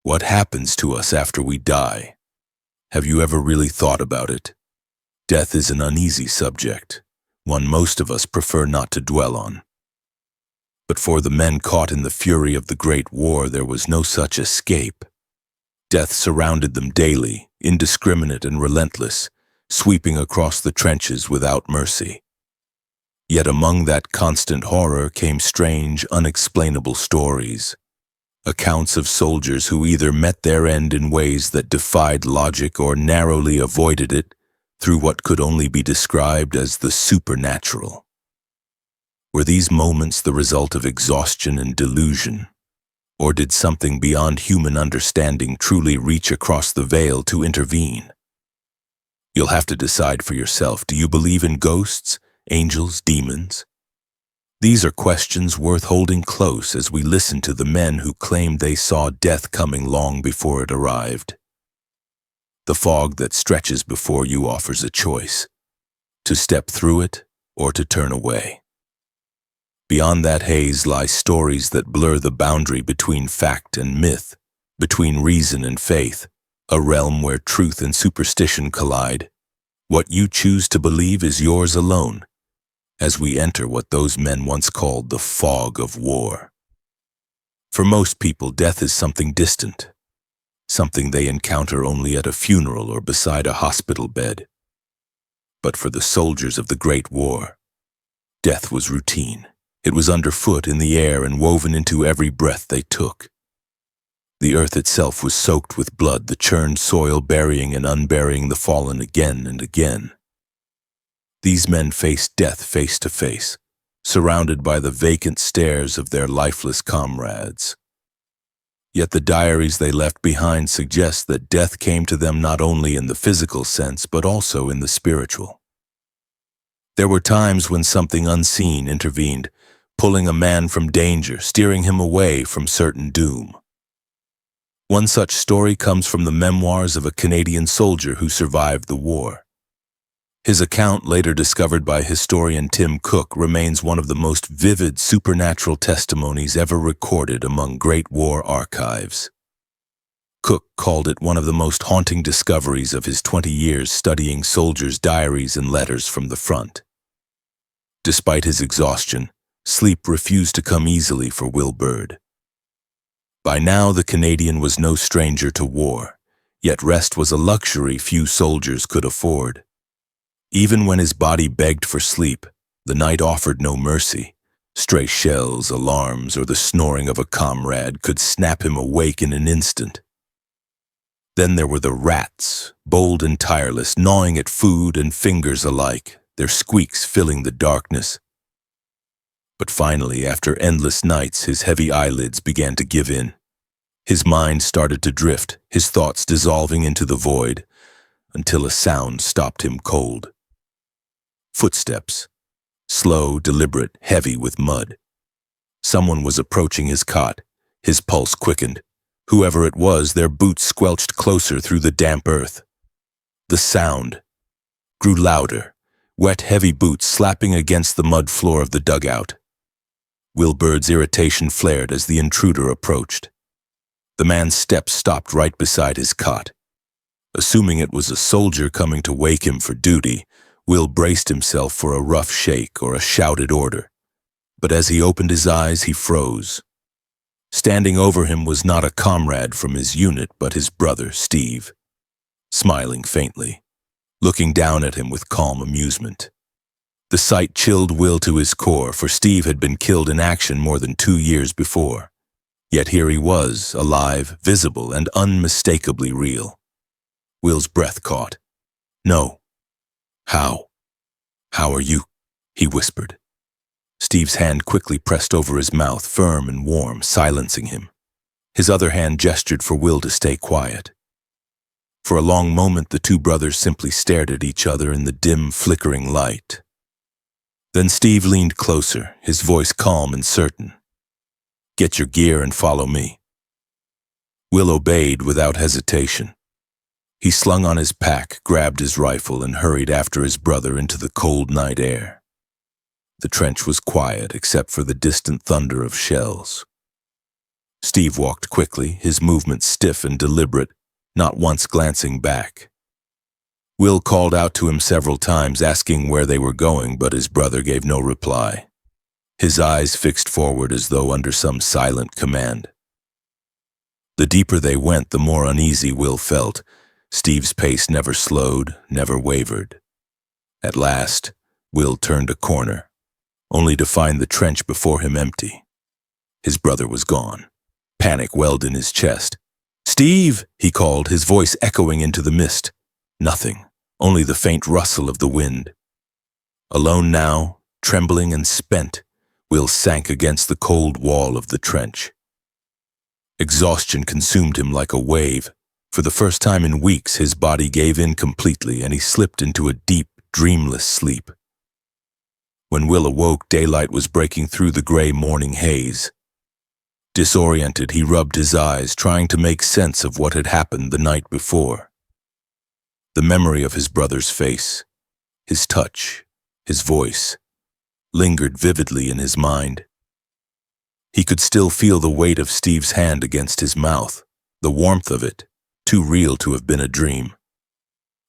What happens to us after we die? Have you ever really thought about it? Death is an uneasy subject, one most of us prefer not to dwell on. But for the men caught in the fury of the Great War, there was no such escape. Death surrounded them daily, indiscriminate and relentless, sweeping across the trenches without mercy. Yet among that constant horror came strange, unexplainable stories. Accounts of soldiers who either met their end in ways that defied logic or narrowly avoided it through what could only be described as the supernatural. Were these moments the result of exhaustion and delusion? Or did something beyond human understanding truly reach across the veil to intervene? You'll have to decide for yourself. Do you believe in ghosts, angels, demons? These are questions worth holding close as we listen to the men who claimed they saw death coming long before it arrived. The fog that stretches before you offers a choice: to step through it or to turn away. Beyond that haze lie stories that blur the boundary between fact and myth, between reason and faith, a realm where truth and superstition collide. What you choose to believe is yours alone, as we enter what those men once called the fog of war. For most people, death is something distant, something they encounter only at a funeral or beside a hospital bed. But for the soldiers of the Great War, death was routine. It was underfoot, in the air, and woven into every breath they took. The earth itself was soaked with blood, the churned soil burying and unburying the fallen again and again. These men faced death face to face, surrounded by the vacant stares of their lifeless comrades. Yet the diaries they left behind suggest that death came to them not only in the physical sense, but also in the spiritual. There were times when something unseen intervened, pulling a man from danger, steering him away from certain doom. One such story comes from the memoirs of a Canadian soldier who survived the war. His account, later discovered by historian Tim Cook, remains one of the most vivid supernatural testimonies ever recorded among Great War archives. Cook called it one of the most haunting discoveries of his 20 years studying soldiers' diaries and letters from the front. Despite his exhaustion, sleep refused to come easily for Will Bird. By now, the Canadian was no stranger to war, yet rest was a luxury few soldiers could afford. Even when his body begged for sleep, the night offered no mercy. Stray shells, alarms, or the snoring of a comrade could snap him awake in an instant. Then there were the rats, bold and tireless, gnawing at food and fingers alike, their squeaks filling the darkness. But finally, after endless nights, his heavy eyelids began to give in. His mind started to drift, his thoughts dissolving into the void, until a sound stopped him cold. Footsteps, slow, deliberate, heavy with mud. Someone was approaching his cot. His pulse quickened. Whoever it was, their boots squelched closer through the damp earth. The sound grew louder, wet, heavy boots slapping against the mud floor of the dugout. Will Bird's irritation flared as the intruder approached. The man's steps stopped right beside his cot. Assuming it was a soldier coming to wake him for duty, Will braced himself for a rough shake or a shouted order. But as he opened his eyes, he froze. Standing over him was not a comrade from his unit, but his brother, Steve, smiling faintly, looking down at him with calm amusement. The sight chilled Will to his core, for Steve had been killed in action more than 2 years before. Yet here he was, alive, visible, and unmistakably real. Will's breath caught. "No." "How? How are you?" he whispered. Steve's hand quickly pressed over his mouth, firm and warm, silencing him. His other hand gestured for Will to stay quiet. For a long moment, the two brothers simply stared at each other in the dim, flickering light. Then Steve leaned closer, his voice calm and certain. "Get your gear and follow me." Will obeyed without hesitation. He slung on his pack, grabbed his rifle, and hurried after his brother into the cold night air. The trench was quiet except for the distant thunder of shells. Steve walked quickly, his movements stiff and deliberate, not once glancing back. Will called out to him several times, asking where they were going, but his brother gave no reply, his eyes fixed forward as though under some silent command. The deeper they went, the more uneasy Will felt. Steve's pace never slowed, never wavered. At last, Will turned a corner, only to find the trench before him empty. His brother was gone. Panic welled in his chest. "Steve!" he called, his voice echoing into the mist. Nothing, only the faint rustle of the wind. Alone now, trembling and spent, Will sank against the cold wall of the trench. Exhaustion consumed him like a wave. For the first time in weeks, his body gave in completely, and he slipped into a deep, dreamless sleep. When Will awoke, daylight was breaking through the gray morning haze. Disoriented, he rubbed his eyes, trying to make sense of what had happened the night before. The memory of his brother's face, his touch, his voice, lingered vividly in his mind. He could still feel the weight of Steve's hand against his mouth, the warmth of it, too real to have been a dream.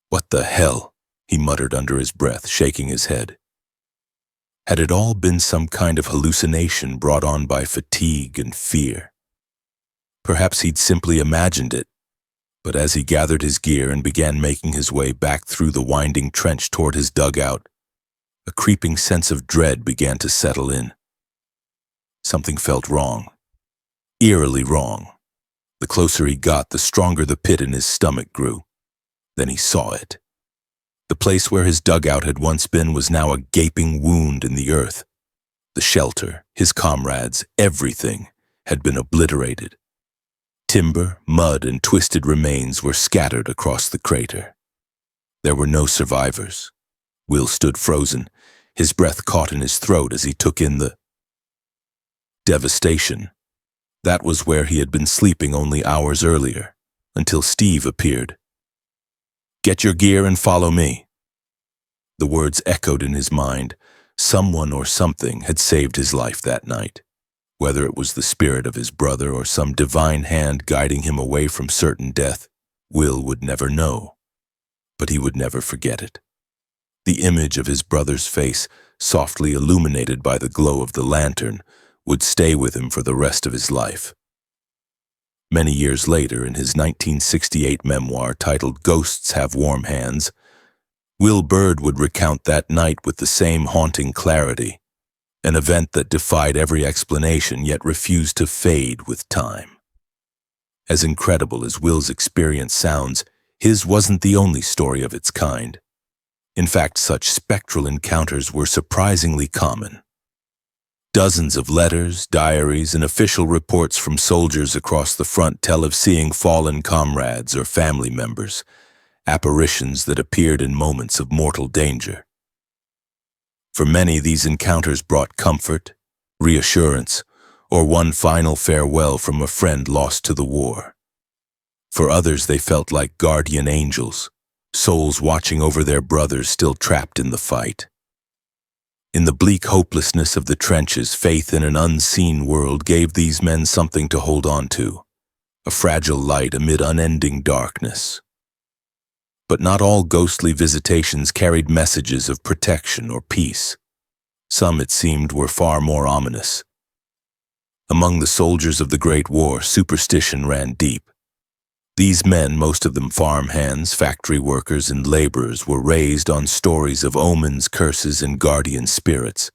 "What the hell?" he muttered under his breath, shaking his head. Had it all been some kind of hallucination brought on by fatigue and fear? Perhaps he'd simply imagined it, but as he gathered his gear and began making his way back through the winding trench toward his dugout, a creeping sense of dread began to settle in. Something felt wrong, eerily wrong. The closer he got, the stronger the pit in his stomach grew. Then he saw it. The place where his dugout had once been was now a gaping wound in the earth. The shelter, his comrades, everything had been obliterated. Timber, mud, and twisted remains were scattered across the crater. There were no survivors. Will stood frozen, his breath caught in his throat as he took in the devastation. That was where he had been sleeping only hours earlier, until Steve appeared. "Get your gear and follow me." The words echoed in his mind. Someone or something had saved his life that night. Whether it was the spirit of his brother or some divine hand guiding him away from certain death, Will would never know. But he would never forget it. The image of his brother's face, softly illuminated by the glow of the lantern, would stay with him for the rest of his life. Many years later, in his 1968 memoir titled "Ghosts Have Warm Hands," Will Bird would recount that night with the same haunting clarity, an event that defied every explanation yet refused to fade with time. As incredible as Will's experience sounds, his wasn't the only story of its kind. In fact, such spectral encounters were surprisingly common. Dozens of letters, diaries, and official reports from soldiers across the front tell of seeing fallen comrades or family members, apparitions that appeared in moments of mortal danger. For many, these encounters brought comfort, reassurance, or one final farewell from a friend lost to the war. For others, they felt like guardian angels, souls watching over their brothers still trapped in the fight. In the bleak hopelessness of the trenches, faith in an unseen world gave these men something to hold on to, a fragile light amid unending darkness. But not all ghostly visitations carried messages of protection or peace. Some, it seemed, were far more ominous. Among the soldiers of the Great War, superstition ran deep. These men, most of them farmhands, factory workers, and laborers, were raised on stories of omens, curses, and guardian spirits.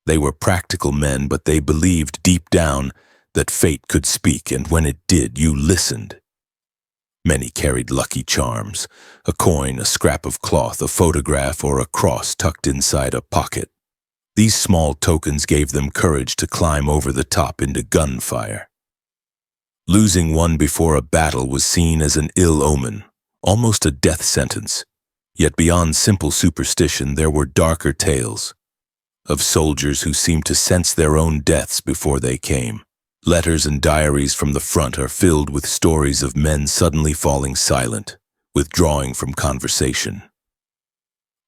They were practical men, but they believed deep down that fate could speak, and when it did, you listened. Many carried lucky charms, a coin, a scrap of cloth, a photograph, or a cross tucked inside a pocket. These small tokens gave them courage to climb over the top into gunfire. Losing one before a battle was seen as an ill omen, almost a death sentence. Yet beyond simple superstition, there were darker tales of soldiers who seemed to sense their own deaths before they came. Letters and diaries from the front are filled with stories of men suddenly falling silent, withdrawing from conversation,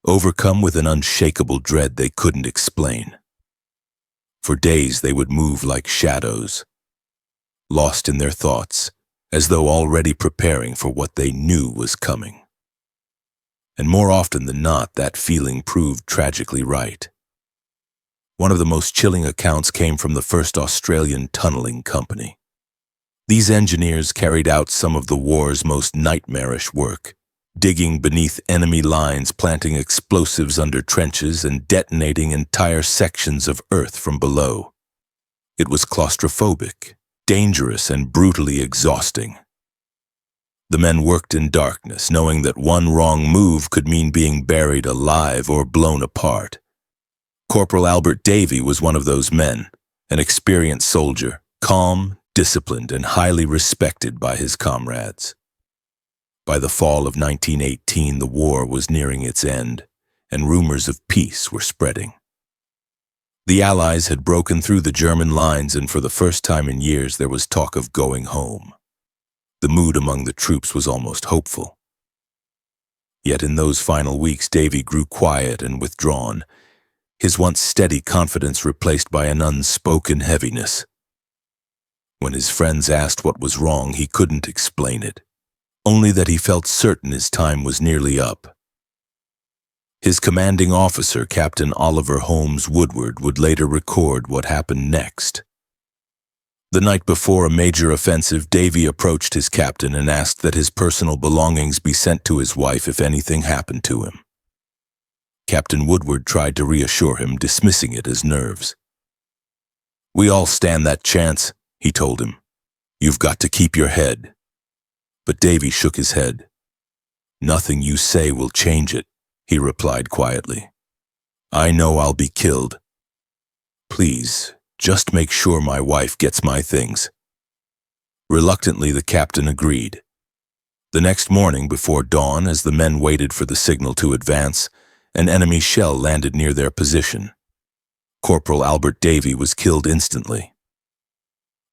overcome with an unshakable dread they couldn't explain. For days they would move like shadows, lost in their thoughts, as though already preparing for what they knew was coming. And more often than not, that feeling proved tragically right. One of the most chilling accounts came from the first Australian tunneling company. These engineers carried out some of the war's most nightmarish work, digging beneath enemy lines, planting explosives under trenches, and detonating entire sections of earth from below. It was claustrophobic, dangerous, and brutally exhausting. The men worked in darkness, knowing that one wrong move could mean being buried alive or blown apart. Corporal Albert Davey was one of those men, an experienced soldier, calm, disciplined, and highly respected by his comrades. By the fall of 1918, the war was nearing its end, and rumors of peace were spreading. The Allies had broken through the German lines, and for the first time in years there was talk of going home. The mood among the troops was almost hopeful. Yet in those final weeks, Davy grew quiet and withdrawn, his once steady confidence replaced by an unspoken heaviness. When his friends asked what was wrong, he couldn't explain it, only that he felt certain his time was nearly up. His commanding officer, Captain Oliver Holmes Woodward, would later record what happened next. The night before a major offensive, Davy approached his captain and asked that his personal belongings be sent to his wife if anything happened to him. Captain Woodward tried to reassure him, dismissing it as nerves. "We all stand that chance," he told him. "You've got to keep your head." But Davy shook his head. "Nothing you say will change it," he replied quietly. "I know I'll be killed. Please, just make sure my wife gets my things." Reluctantly, the captain agreed. The next morning, before dawn, as the men waited for the signal to advance, an enemy shell landed near their position. Corporal Albert Davey was killed instantly.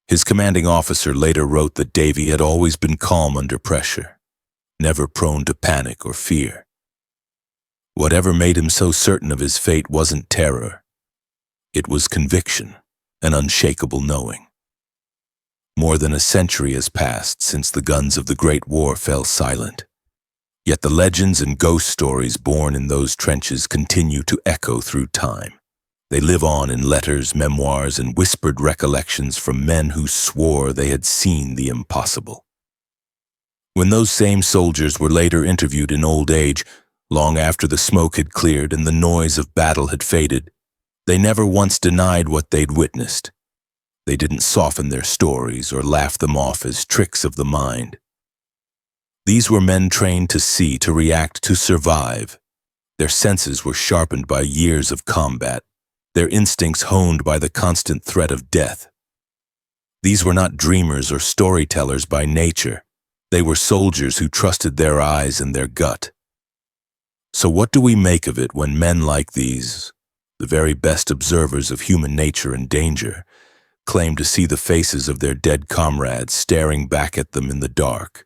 His commanding officer later wrote that Davey had always been calm under pressure, never prone to panic or fear. Whatever made him so certain of his fate wasn't terror. It was conviction, an unshakable knowing. More than a century has passed since the guns of the Great War fell silent. Yet the legends and ghost stories born in those trenches continue to echo through time. They live on in letters, memoirs, and whispered recollections from men who swore they had seen the impossible. When those same soldiers were later interviewed in old age, long after the smoke had cleared and the noise of battle had faded, they never once denied what they'd witnessed. They didn't soften their stories or laugh them off as tricks of the mind. These were men trained to see, to react, to survive. Their senses were sharpened by years of combat, their instincts honed by the constant threat of death. These were not dreamers or storytellers by nature. They were soldiers who trusted their eyes and their gut. So what do we make of it when men like these, the very best observers of human nature and danger, claim to see the faces of their dead comrades staring back at them in the dark?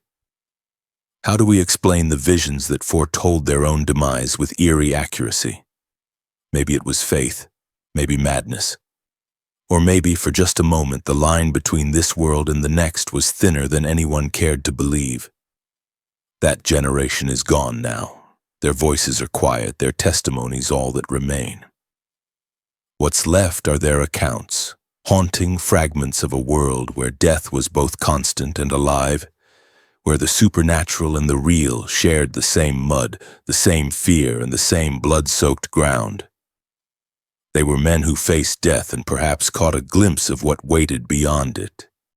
How do we explain the visions that foretold their own demise with eerie accuracy? Maybe it was faith, maybe madness. Or maybe, for just a moment, the line between this world and the next was thinner than anyone cared to believe. That generation is gone now. Their voices are quiet, their testimonies all that remain. What's left are their accounts, haunting fragments of a world where death was both constant and alive, where the supernatural and the real shared the same mud, the same fear, and the same blood-soaked ground. They were men who faced death and perhaps caught a glimpse of what waited beyond it.